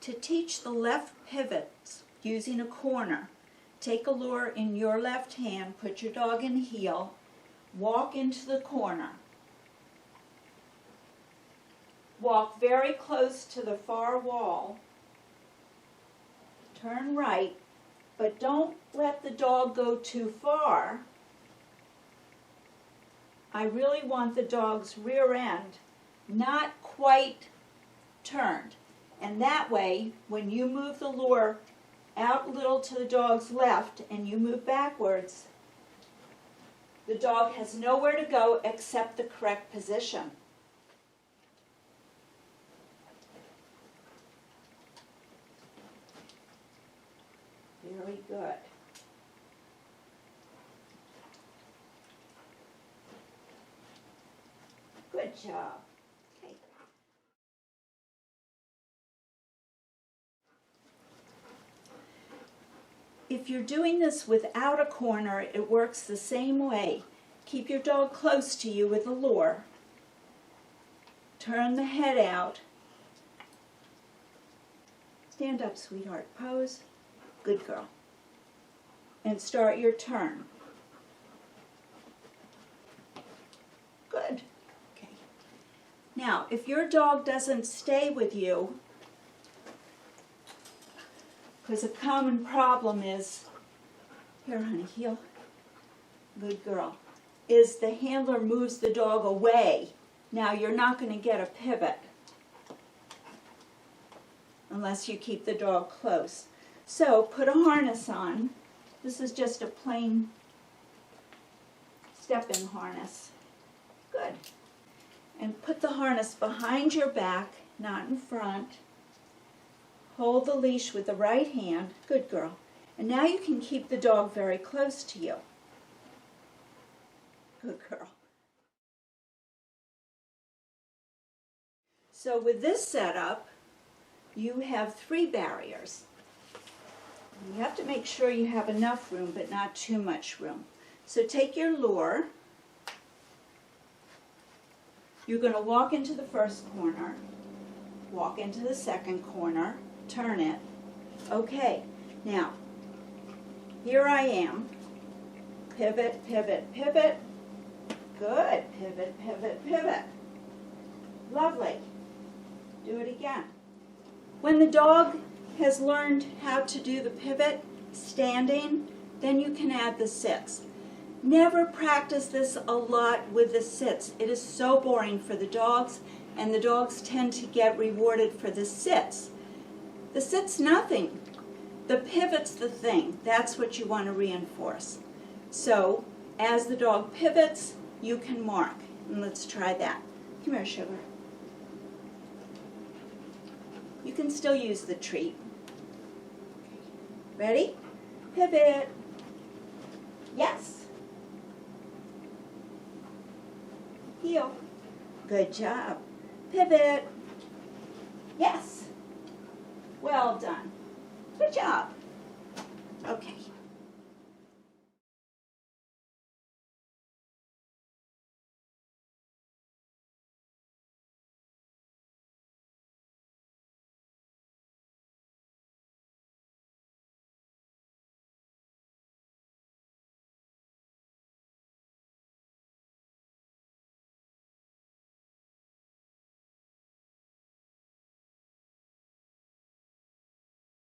To teach the left pivots using a corner, take a lure in your left hand, put your dog in heel, walk into the corner. Walk very close to the far wall, turn right, but don't let the dog go too far. I really want the dog's rear end not quite turned. And that way, when you move the lure out a little to the dog's left and you move backwards, the dog has nowhere to go except the correct position. Very good. Good job. Okay. If you're doing this without a corner, it works the same way. Keep your dog close to you with a lure. Turn the head out. Stand up, sweetheart. Pose. Good girl. And start your turn. Good. Okay. Now, if your dog doesn't stay with you, because a common problem is, here honey, heel, good girl, is the handler moves the dog away. Now you're not going to get a pivot unless you keep the dog close. So put a harness on. This is just a plain step-in harness. Good. And put the harness behind your back, not in front. Hold the leash with the right hand. Good girl. And now you can keep the dog very close to you. Good girl. So with this setup, you have 3 barriers. You have to make sure you have enough room, but not too much room. So take your lure. You're going to walk into the first corner, walk into the second corner, turn it. Okay, now, here I am. Pivot, pivot, pivot. Good. Pivot, pivot, pivot. Lovely. Do it again. When the dog has learned how to do the pivot standing, then you can add the sits. Never practice this a lot with the sits. It is so boring for the dogs, and the dogs tend to get rewarded for the sits. The sit's nothing. The pivot's the thing. That's what you want to reinforce. So, as the dog pivots, you can mark. And let's try that. Come here, sugar. You can still use the treat. Ready? Pivot. Yes. Heel. Good job. Pivot. Yes. Well done. Good job.